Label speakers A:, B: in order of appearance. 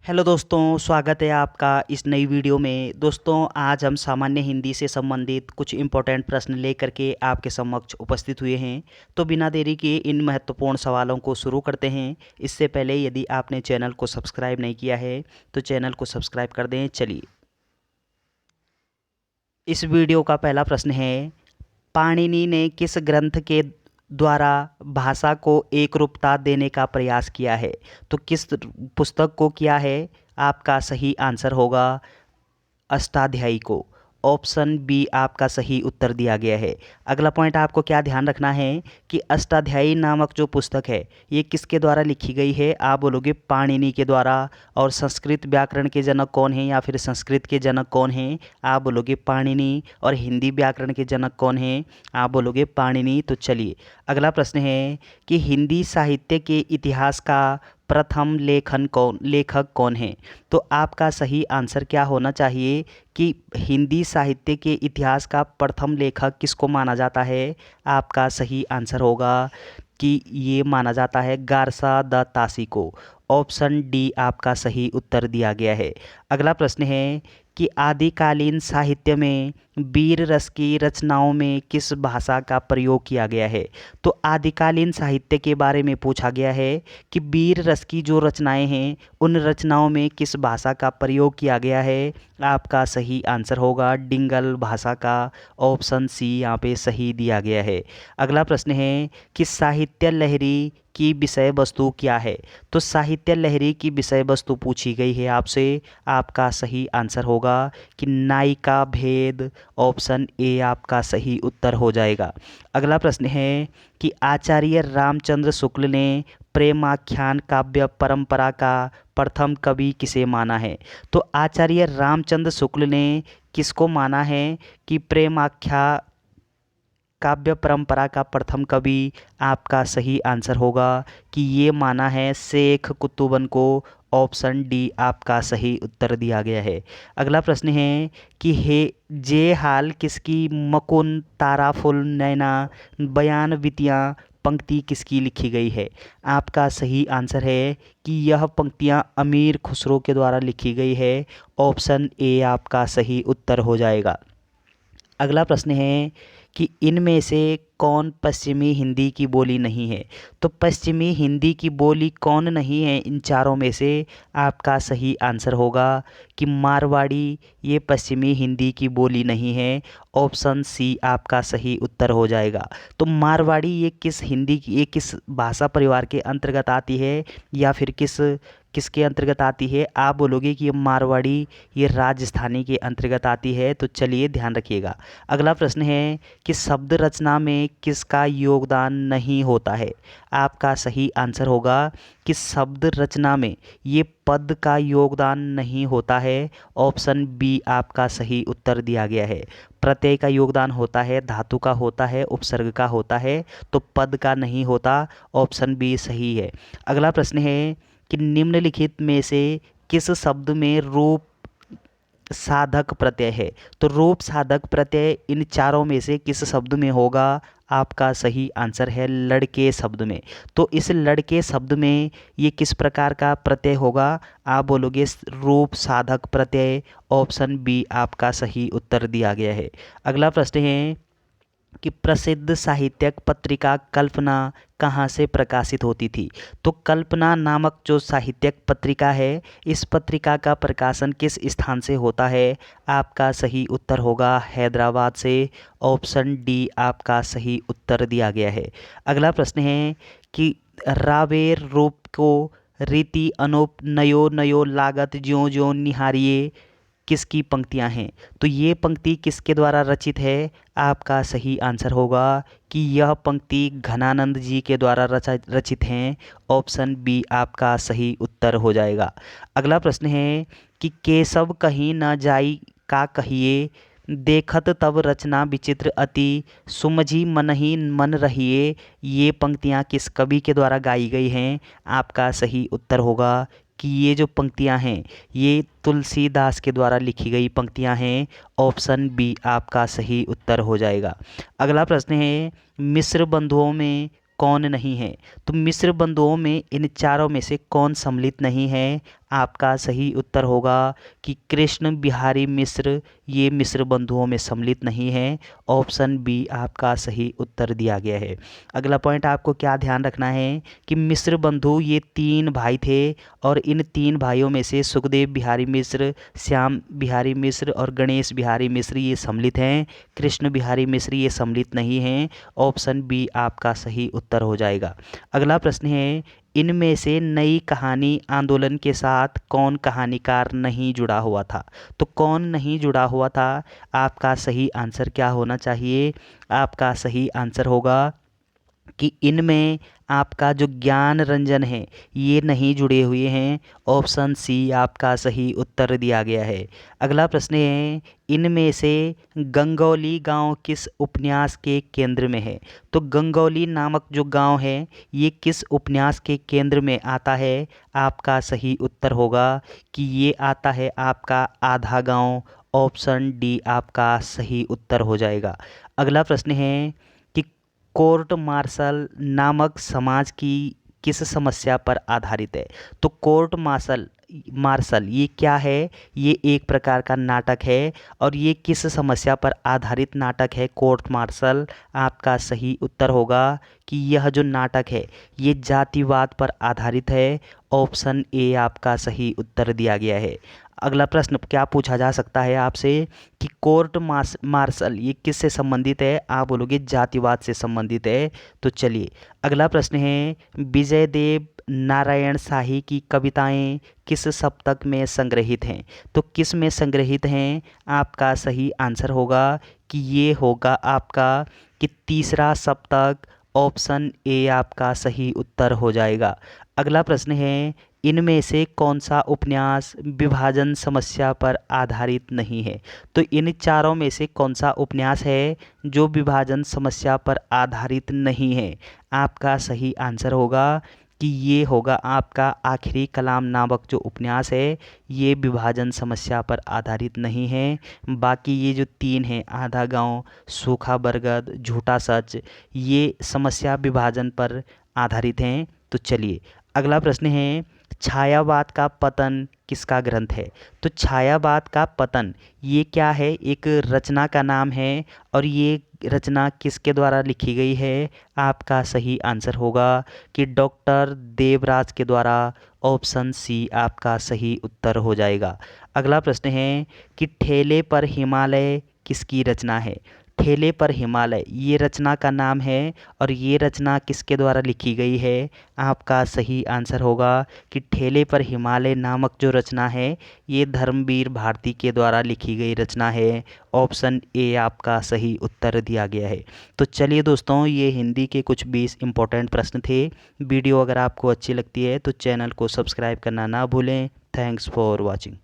A: Hello दोस्तों, स्वागत है आपका इस नई वीडियो में। दोस्तों, आज हम सामान्य हिंदी से संबंधित कुछ इम्पोर्टेंट प्रश्न लेकर के आपके समक्ष उपस्थित हुए हैं। तो बिना देरी के इन महत्वपूर्ण सवालों को शुरू करते हैं। इससे पहले यदि आपने चैनल को सब्सक्राइब नहीं किया है तो चैनल को सब्सक्राइब कर दें। चलिए, इस वीडियो का पहला प्रश्न है, पाणिनि ने किस ग्रंथ के द्वारा भाषा को एकरूपता देने का प्रयास किया है? तो किस पुस्तक को किया है? आपका सही आंसर होगा अष्टाध्यायी को। ऑप्शन बी आपका सही उत्तर दिया गया है। अगला पॉइंट आपको क्या ध्यान रखना है कि अष्टाध्यायी नामक जो पुस्तक है ये किसके द्वारा लिखी गई है? आप बोलोगे पाणिनि के द्वारा। और संस्कृत व्याकरण के जनक कौन हैं या फिर संस्कृत के जनक कौन हैं? आप बोलोगे पाणिनि। और हिंदी व्याकरण के जनक कौन हैं? आप बोलोगे पाणिनि। तो चलिए, अगला प्रश्न है कि हिंदी साहित्य के इतिहास का प्रथम लेखक कौन है? तो आपका सही आंसर क्या होना चाहिए कि हिंदी साहित्य के इतिहास का प्रथम लेखक किसको माना जाता है? आपका सही आंसर होगा कि ये माना जाता है गारसा द तासी को। ऑप्शन डी आपका सही उत्तर दिया गया है। अगला प्रश्न है कि आदिकालीन साहित्य में वीर रस की रचनाओं में किस भाषा का प्रयोग किया गया है? तो आदिकालीन साहित्य के बारे में पूछा गया है कि वीर रस की जो रचनाएं हैं उन रचनाओं में किस भाषा का प्रयोग किया गया है? आपका सही आंसर होगा डिंगल भाषा का। ऑप्शन सी यहाँ पे सही दिया गया है। अगला प्रश्न है कि साहित्य लहरी की विषय वस्तु क्या है? तो साहित्य लहरी की विषय वस्तु पूछी गई है आपसे। आपका सही आंसर होगा कि नायिका भेद। ऑप्शन ए आपका सही उत्तर हो जाएगा। अगला प्रश्न है कि आचार्य रामचंद्र शुक्ल ने प्रेमाख्यान काव्य परंपरा का प्रथम कवि किसे माना है? तो आचार्य रामचंद्र शुक्ल ने किसको माना है कि प्रेमाख्या काव्य परंपरा का प्रथम कवि? आपका सही आंसर होगा कि ये माना है शेख कुतुबन को। ऑप्शन डी आपका सही उत्तर दिया गया है। अगला प्रश्न है कि हे जे हाल किसकी मकुन तारा फुल नैना बयान वितियाँ पंक्ति किसकी लिखी गई है? आपका सही आंसर है कि यह पंक्तियाँ अमीर खुसरो के द्वारा लिखी गई है। ऑप्शन ए आपका सही उत्तर हो जाएगा। अगला प्रश्न है कि इनमें से कौन पश्चिमी हिंदी की बोली नहीं है? तो पश्चिमी हिंदी की बोली कौन नहीं है इन चारों में से? आपका सही आंसर होगा कि मारवाड़ी ये पश्चिमी हिंदी की बोली नहीं है। ऑप्शन सी आपका सही उत्तर हो जाएगा। तो मारवाड़ी ये किस भाषा परिवार के अंतर्गत आती है या फिर किसके अंतर्गत आती है? आप बोलोगे कि ये मारवाड़ी ये राजस्थानी के अंतर्गत आती है। तो चलिए ध्यान रखिएगा। अगला प्रश्न है कि शब्द रचना में किसका योगदान नहीं होता है? आपका सही आंसर होगा कि शब्द रचना में ये पद का योगदान नहीं होता है। ऑप्शन बी आपका सही उत्तर दिया गया है। प्रत्यय का योगदान होता है, धातु का होता है, उपसर्ग का होता है, तो पद का नहीं होता। ऑप्शन बी सही है। अगला प्रश्न है कि निम्नलिखित में से किस शब्द में रूप साधक प्रत्यय है? तो रूप साधक प्रत्यय इन चारों में से किस शब्द में होगा? आपका सही आंसर है लड़के शब्द में। तो इस लड़के शब्द में ये किस प्रकार का प्रत्यय होगा? आप बोलोगे रूप साधक प्रत्यय। ऑप्शन बी आपका सही उत्तर दिया गया है। अगला प्रश्न है कि प्रसिद्ध साहित्यिक पत्रिका कल्पना कहाँ से प्रकाशित होती थी? तो कल्पना नामक जो साहित्यिक पत्रिका है इस पत्रिका का प्रकाशन किस स्थान से होता है? आपका सही उत्तर होगा हैदराबाद से। ऑप्शन डी आपका सही उत्तर दिया गया है। अगला प्रश्न है कि रावेर रूप को रीति अनुप नयो नयो लागत ज्यों ज्यों निहारिये किसकी पंक्तियां हैं? तो ये पंक्ति किसके द्वारा रचित है? आपका सही आंसर होगा कि यह पंक्ति घनानंद जी के द्वारा रचित हैं। ऑप्शन बी आपका सही उत्तर हो जाएगा। अगला प्रश्न है कि केशव कहीं न जाई का कहिए देखत तब रचना विचित्र अति सुमझी मन ही मन रहिए ये पंक्तियाँ किस कवि के द्वारा गाई गई हैं? आपका सही उत्तर होगा कि ये जो पंक्तियां हैं ये तुलसीदास के द्वारा लिखी गई पंक्तियां हैं। ऑप्शन बी आपका सही उत्तर हो जाएगा। अगला प्रश्न है मिस्र बंधुओं में कौन नहीं है? तो मिस्र बंधुओं में इन चारों में से कौन सम्मिलित नहीं है? आपका सही उत्तर होगा कि कृष्ण बिहारी मिश्र ये मिश्र बंधुओं में सम्मिलित नहीं है। ऑप्शन बी आपका सही उत्तर दिया गया है। अगला पॉइंट आपको क्या ध्यान रखना है कि मिश्र बंधु ये 3 भाई थे और इन 3 भाइयों में से सुखदेव बिहारी मिश्र, श्याम बिहारी मिश्र और गणेश बिहारी मिश्र ये सम्मिलित हैं। कृष्ण बिहारी मिश्र ये सम्मिलित नहीं हैं। ऑप्शन बी आपका सही उत्तर हो जाएगा। अगला प्रश्न है, इनमें से नई कहानी आंदोलन के साथ कौन कहानीकार नहीं जुड़ा हुआ था? तो कौन नहीं जुड़ा हुआ था? आपका सही आंसर क्या होना चाहिए? आपका सही आंसर होगा कि इनमें आपका जो ज्ञान रंजन है ये नहीं जुड़े हुए हैं। ऑप्शन सी आपका सही उत्तर दिया गया है। अगला प्रश्न है, इनमें से गंगौली गांव किस उपन्यास के केंद्र में है? तो गंगौली नामक जो गांव है ये किस उपन्यास के केंद्र में आता है? आपका सही उत्तर होगा कि ये आता है आपका आधा गांव। ऑप्शन डी आपका सही उत्तर हो जाएगा। अगला प्रश्न है कि कोर्ट मार्शल नामक समाज की किस समस्या पर आधारित है? तो कोर्ट मार्शल मार्शल ये क्या है? ये एक प्रकार का नाटक है और ये किस समस्या पर आधारित नाटक है कोर्ट मार्शल? आपका सही उत्तर होगा कि यह जो नाटक है ये जातिवाद पर आधारित है। ऑप्शन ए आपका सही उत्तर दिया गया है। अगला प्रश्न क्या पूछा जा सकता है आपसे कि कोर्ट मार्शल ये किससे संबंधित है? आप बोलोगे जातिवाद से संबंधित है। तो चलिए अगला प्रश्न है, विजय देव नारायण शाही की कविताएं किस सप्तक में संग्रहित हैं? तो किस में संग्रहित हैं? आपका सही आंसर होगा कि ये होगा आपका कि तीसरा सप्तक। ऑप्शन ए आपका सही उत्तर हो जाएगा। अगला प्रश्न है, इनमें से कौन सा उपन्यास विभाजन समस्या पर आधारित नहीं है? तो इन चारों में से कौन सा उपन्यास है जो विभाजन समस्या पर आधारित नहीं है? आपका सही आंसर होगा कि ये होगा आपका आखिरी कलाम नामक जो उपन्यास है ये विभाजन समस्या पर आधारित नहीं है। बाकी ये जो 3 हैं, आधा गांव, सूखा बरगद, झूठा सच, ये समस्या विभाजन पर आधारित हैं। तो चलिए अगला प्रश्न है, छायावाद का पतन किसका ग्रंथ है? तो छायावाद का पतन ये क्या है? एक रचना का नाम है और ये रचना किसके द्वारा लिखी गई है? आपका सही आंसर होगा कि डॉक्टर देवराज के द्वारा। ऑप्शन सी आपका सही उत्तर हो जाएगा। अगला प्रश्न है कि ठेले पर हिमालय किसकी रचना है? ठेले पर हिमालय ये रचना का नाम है और ये रचना किसके द्वारा लिखी गई है? आपका सही आंसर होगा कि ठेले पर हिमालय नामक जो रचना है ये धर्मवीर भारती के द्वारा लिखी गई रचना है। ऑप्शन ए आपका सही उत्तर दिया गया है। तो चलिए दोस्तों, ये हिंदी के कुछ 20 इंपॉर्टेंट प्रश्न थे। वीडियो अगर आपको अच्छी लगती है तो चैनल को सब्सक्राइब करना ना भूलें। Thanks for watching.